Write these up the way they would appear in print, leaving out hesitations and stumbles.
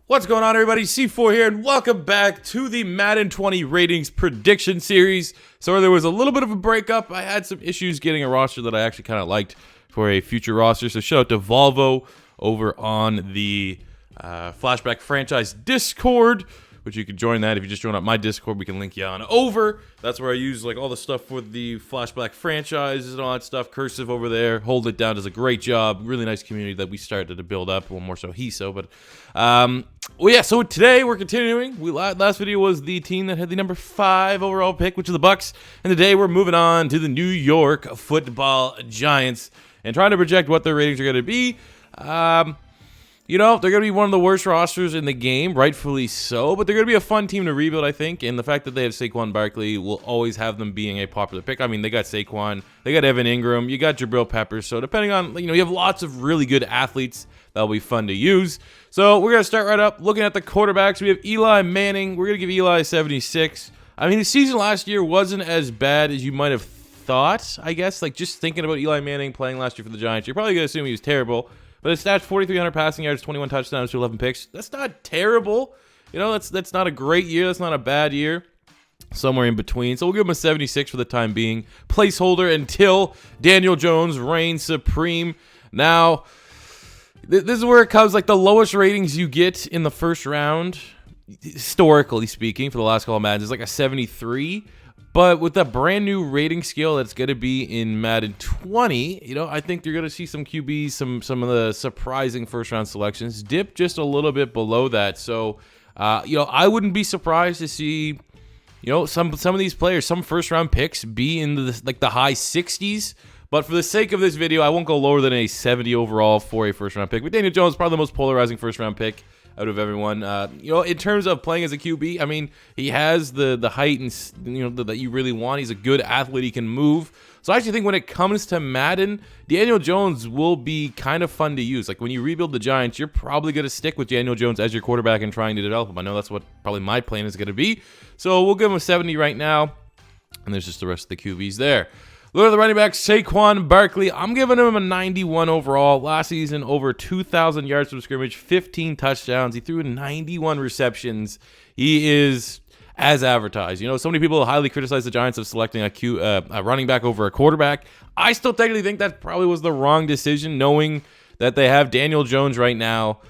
What's going on, everybody? C4 here, and welcome back to the Madden 20 ratings prediction series. So there was a little bit of a breakup. I had some issues getting a roster that I actually kind of liked for a future roster. So shout out to Volvo over on the Flashback Franchise Discord, which you can join that. If you just join up my Discord, we can link you on over. That's where I use like all the stuff for the Flashback franchises and all that stuff. Cursive over there, Hold It Down does a great job. Really nice community that we started to build up. Well, more so he so, but well, yeah. So today we're continuing. Last video was the team that had the number 5 overall pick, which is the Bucks, and today we're moving on to the New York Football Giants and trying to project what their ratings are going to be. You know, they're going to be one of the worst rosters in the game, rightfully so, but they're going to be a fun team to rebuild, I think, and the fact that they have Saquon Barkley will always have them being a popular pick. I mean, they got Saquon, they got Evan Ingram, you got Jabril Peppers, so depending on, you have lots of really good athletes that'll be fun to use. So we're going to start right up looking at the quarterbacks. We have Eli Manning. We're going to give Eli 76. I mean, the season last year wasn't as bad as you might have thought, I guess. Like, just thinking about Eli Manning playing last year for the Giants, you're probably going to assume he was terrible. But his stats, 4,300 passing yards, 21 touchdowns to 11 picks. That's not terrible. You know, that's not a great year. That's not a bad year. Somewhere in between. So we'll give him a 76 for the time being. Placeholder until Daniel Jones reigns supreme. Now, this is where it comes, like the lowest ratings you get in the first round, historically speaking, for the last couple of Maddens, is like a 73. But with the brand new rating scale that's going to be in Madden 20, I think you're going to see some QBs, some of the surprising first-round selections dip just a little bit below that. So, I wouldn't be surprised to see, some of these players, some first-round picks be in the high 60s. But for the sake of this video, I won't go lower than a 70 overall for a first-round pick. But Daniel Jones is probably the most polarizing first-round pick out of everyone. In terms of playing as a QB, I mean, he has the height and that you really want. He's a good athlete. He can move. So I actually think when it comes to Madden, Daniel Jones will be kind of fun to use. Like when you rebuild the Giants, you're probably going to stick with Daniel Jones as your quarterback and trying to develop him. I know that's what probably my plan is going to be. So we'll give him a 70 right now. And there's just the rest of the QBs there. Look at the running back, Saquon Barkley. I'm giving him a 91 overall. Last season, over 2,000 yards from scrimmage, 15 touchdowns. He threw 91 receptions. He is as advertised. So many people highly criticize the Giants of selecting a running back over a quarterback. I still technically think that probably was the wrong decision, knowing that they have Daniel Jones right now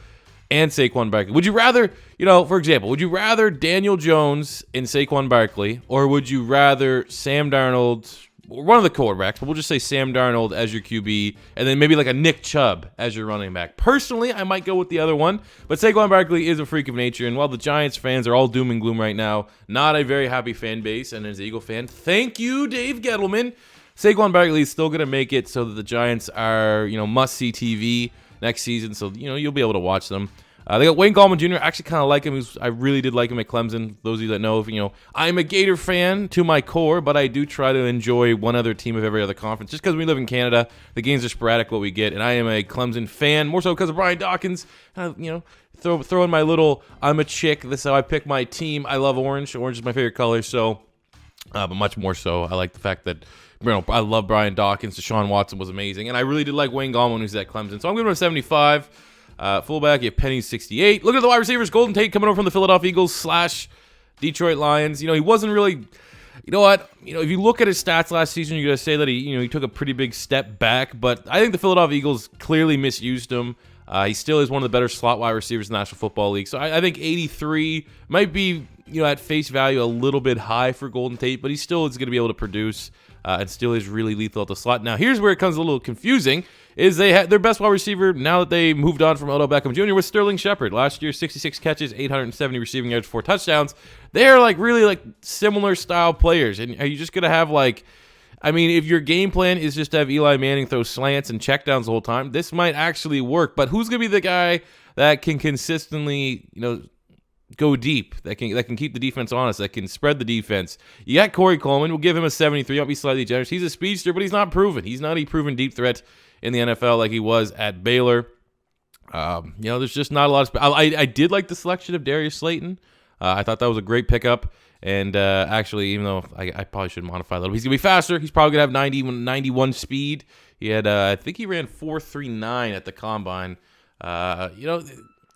and Saquon Barkley. Would you rather, for example, would you rather Daniel Jones and Saquon Barkley, or would you rather Sam Darnold, one of the quarterbacks, but we'll just say Sam Darnold as your QB, and then maybe like a Nick Chubb as your running back? Personally, I might go with the other one, but Saquon Barkley is a freak of nature, and while the Giants fans are all doom and gloom right now, not a very happy fan base, and as an Eagle fan, thank you, Dave Gettleman. Saquon Barkley is still going to make it so that the Giants are, must-see TV next season, so, you'll be able to watch them. They got Wayne Gallman Jr. I actually kind of like him. I really did like him at Clemson. Those of you that know, I'm a Gator fan to my core, but I do try to enjoy one other team of every other conference. Just because we live in Canada, the games are sporadic what we get, and I am a Clemson fan, more so because of Brian Dawkins. Throw in my little, I'm a chick. This is how I pick my team. I love orange. Orange is my favorite color, so, but much more so, I like the fact that, I love Brian Dawkins. Deshaun Watson was amazing, and I really did like Wayne Gallman, who's at Clemson. So I'm giving him a 75. Fullback, you have Penny 68. Look at the wide receivers. Golden Tate coming over from the Philadelphia Eagles / Detroit Lions. He wasn't really, if you look at his stats last season, you're going to say that he took a pretty big step back. But I think the Philadelphia Eagles clearly misused him. He still is one of the better slot wide receivers in the National Football League. So I think 83 might be, at face value a little bit high for Golden Tate, but he still is going to be able to produce and still is really lethal at the slot. Now, here's where it comes a little confusing. Is they had their best wide receiver now that they moved on from Odell Beckham Jr. was Sterling Shepard. Last year, 66 catches, 870 receiving yards, 4 touchdowns. They are really similar style players. And are you just gonna have if your game plan is just to have Eli Manning throw slants and checkdowns the whole time, this might actually work. But who's gonna be the guy that can consistently, go deep, that can keep the defense honest, that can spread the defense? You got Corey Coleman. We'll give him a 73. I'll be slightly generous. He's a speedster, but he's not proven. He's not a proven deep threat in the NFL like he was at Baylor. There's just not a lot of I did like the selection of Darius Slayton. I thought that was a great pickup. And actually, even though I probably should modify a little, he's going to be faster. He's probably going to have 91 speed. He had, I think he ran 4.39 at the combine.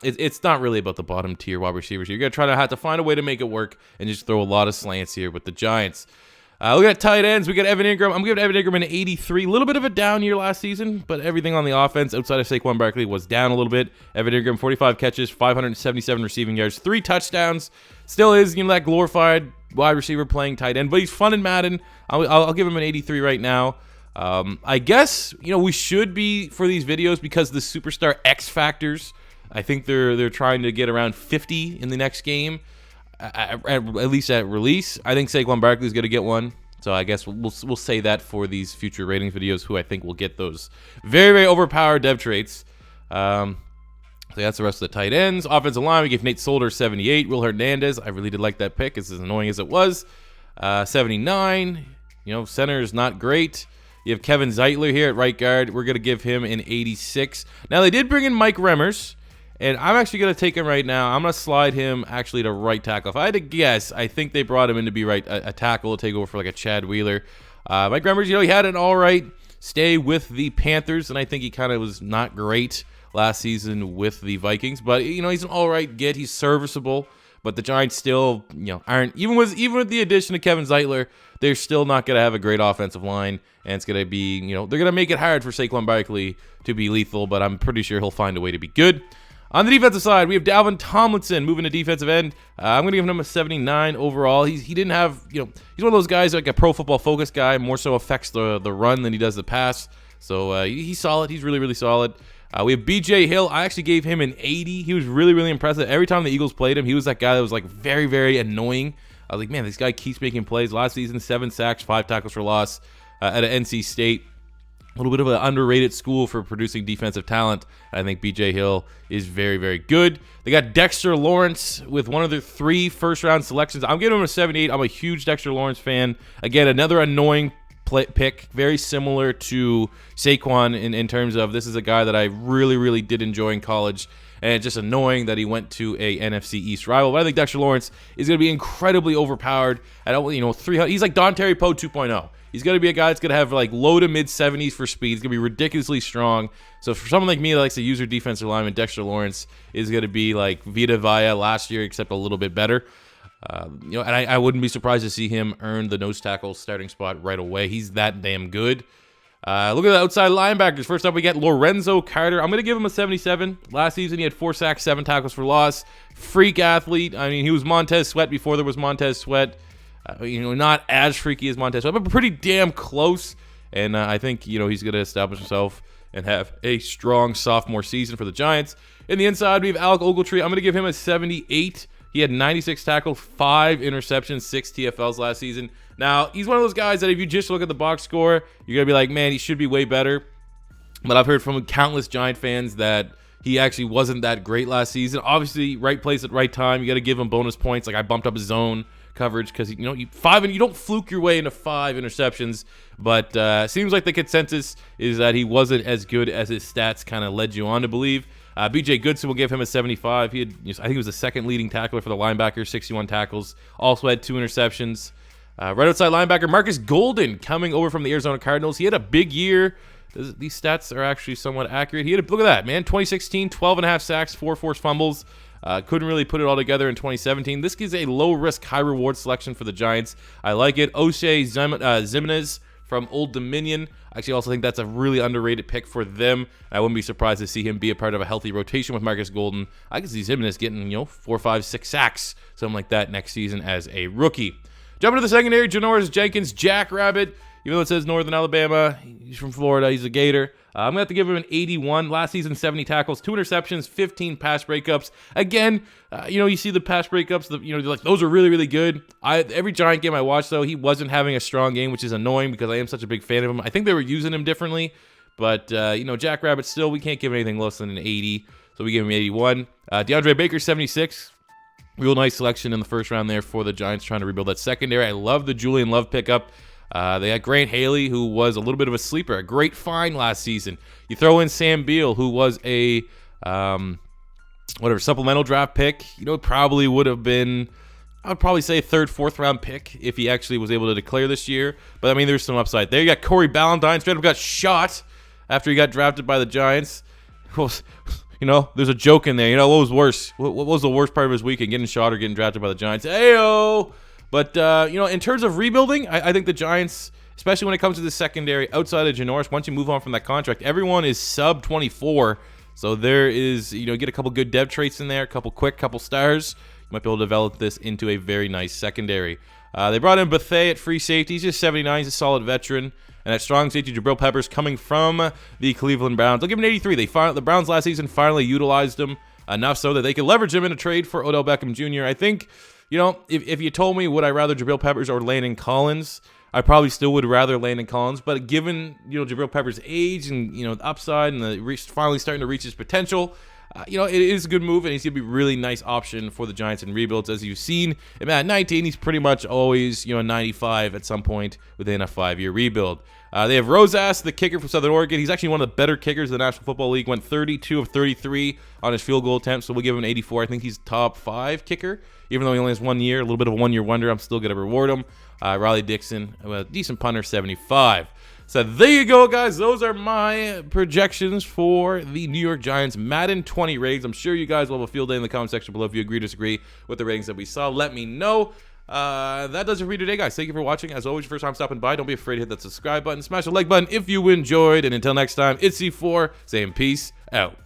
it's not really about the bottom tier wide receivers. You're going to have to find a way to make it work and just throw a lot of slants here with the Giants. Look at tight ends. We got Evan Ingram. I'm giving Evan Ingram an 83. A little bit of a down year last season, but everything on the offense outside of Saquon Barkley was down a little bit. Evan Ingram, 45 catches, 577 receiving yards, 3 touchdowns. Still is, that glorified wide receiver playing tight end, but he's fun in Madden. I'll give him an 83 right now. I guess, we should be for these videos because the superstar X factors, I think they're trying to get around 50 in the next game. At least at release. I think Saquon Barkley is going to get one. So I guess we'll say that for these future ratings videos, who I think will get those very, very overpowered dev traits. So that's the rest of the tight ends. Offensive line, we gave Nate Solder 78. Will Hernandez, I really did like that pick. It's as annoying as it was. 79. Center is not great. You have Kevin Ziegler here at right guard. We're going to give him an 86. Now, they did bring in Mike Remmers. And I'm actually going to take him right now. I'm going to slide him actually to right tackle. If I had to guess, I think they brought him in to be a tackle to take over for like a Chad Wheeler. Mike Remmers, he had an all right stay with the Panthers, and I think he kind of was not great last season with the Vikings. But, he's an all right get. He's serviceable. But the Giants still, aren't, even with the addition of Kevin Zeitler, they're still not going to have a great offensive line. And it's going to be, they're going to make it hard for Saquon Barkley to be lethal, but I'm pretty sure he'll find a way to be good. On the defensive side, we have Davon Tomlinson moving to defensive end. I'm going to give him a 79 overall. He didn't have, he's one of those guys like a Pro Football Focus guy, more so affects the run than he does the pass. So he's solid. He's really, really solid. We have BJ Hill. I actually gave him an 80. He was really, really impressive. Every time the Eagles played him, he was that guy that was like very, very annoying. I was like, man, this guy keeps making plays. Last season, 7 sacks, 5 tackles for loss at NC State. A little bit of an underrated school for producing defensive talent. I think BJ Hill is very, very good. They got Dexter Lawrence with one of their 3 first-round selections. I'm giving him a 78. I'm a huge Dexter Lawrence fan. Again, another annoying pick, very similar to Saquon in terms of this is a guy that I really, really did enjoy in college. And it's just annoying that he went to a NFC East rival. But I think Dexter Lawrence is going to be incredibly overpowered at 300. He's like Don Terry Poe 2.0. He's going to be a guy that's going to have like low to mid 70s for speed. He's going to be ridiculously strong. So for someone like me that likes to use their defensive lineman, Dexter Lawrence is going to be like Vita Vea last year, except a little bit better. And I wouldn't be surprised to see him earn the nose tackle starting spot right away. He's that damn good. Look at the outside linebackers. First up, we got Lorenzo Carter. I'm going to give him a 77. Last season, he had 4 sacks, 7 tackles for loss. Freak athlete. I mean, he was Montez Sweat before there was Montez Sweat. Not as freaky as Montez Sweat, but pretty damn close. And I think, he's going to establish himself and have a strong sophomore season for the Giants. In the inside, we have Alec Ogletree. I'm going to give him a 78. He had 96 tackles, 5 interceptions, 6 TFLs last season. Now, he's one of those guys that if you just look at the box score, you're going to be like, man, he should be way better. But I've heard from countless Giant fans that he actually wasn't that great last season. Obviously, right place at right time. You got to give him bonus points. Like I bumped up his zone coverage because you don't fluke your way into 5 interceptions. But seems like the consensus is that he wasn't as good as his stats kind of led you on to believe. B.J. Goodson will give him a 75. I think he was the second leading tackler for the linebackers, 61 tackles. Also had 2 interceptions. Right outside linebacker, Marcus Golden coming over from the Arizona Cardinals. He had a big year. These stats are actually somewhat accurate. Look at that, man. 2016, 12.5 sacks, 4 forced fumbles. Couldn't really put it all together in 2017. This is a low-risk, high-reward selection for the Giants. I like it. O'Shea Zimenez from Old Dominion. I actually also think that's a really underrated pick for them. I wouldn't be surprised to see him be a part of a healthy rotation with Marcus Golden. I can see Zimenez getting 4, 5, 6 sacks, something like that next season as a rookie. Jumping to the secondary, Janoris Jenkins, Jackrabbit. Even though it says Northern Alabama, he's from Florida, he's a Gator. I'm going to have to give him an 81. Last season, 70 tackles, 2 interceptions, 15 pass breakups. Again, you see the pass breakups, like those are really, really good. Every Giant game I watched, though, he wasn't having a strong game, which is annoying because I am such a big fan of him. I think they were using him differently, but, Jackrabbit still, we can't give him anything less than an 80, so we give him 81. DeAndre Baker, 76. Real nice selection in the first round there for the Giants trying to rebuild that secondary. I love the Julian Love pickup. They had Grant Haley, who was a little bit of a sleeper, a great find last season. You throw in Sam Beal, who was a supplemental draft pick. Probably would have been, I would probably say 3rd, 4th round pick if he actually was able to declare this year. But I mean, there's some upside there. You got Corey Ballantyne, straight up got shot after he got drafted by the Giants. there's a joke in there. What was worse? What was the worst part of his weekend? Getting shot or getting drafted by the Giants? Ayo! But, in terms of rebuilding, I think the Giants, especially when it comes to the secondary, outside of Janoris, once you move on from that contract, everyone is sub 24. So there is, get a couple good depth traits in there, couple stars. You might be able to develop this into a very nice secondary. They brought in Bethea at free safety. He's just 79. He's a solid veteran. And at strong safety, Jabril Peppers coming from the Cleveland Browns. They'll give him an 83. The Browns last season finally utilized him enough so that they could leverage him in a trade for Odell Beckham Jr. I think, if you told me would I rather Jabril Peppers or Landon Collins, I probably still would rather Landon Collins, but given, Jabril Peppers' age and, the upside and finally starting to reach his potential, it is a good move, and he's going to be a really nice option for the Giants in rebuilds. As you've seen, at 19, he's pretty much always, 95 at some point within a 5-year rebuild. They have Rosas, the kicker from Southern Oregon. He's actually one of the better kickers in the National Football League. Went 32 of 33 on his field goal attempts, so we'll give him an 84. I think he's top 5 kicker, even though he only has 1 year. A little bit of a 1-year wonder. I'm still going to reward him. Riley Dixon, a decent punter, 75. So there you go, guys. Those are my projections for the New York Giants Madden 20 ratings. I'm sure you guys will have a field day in the comment section below if you agree or disagree with the ratings that we saw. Let me know. That does it for me today, guys. Thank you for watching. As always, first time stopping by, don't be afraid to hit that subscribe button. Smash the like button if you enjoyed. And until next time, it's C4 saying peace out.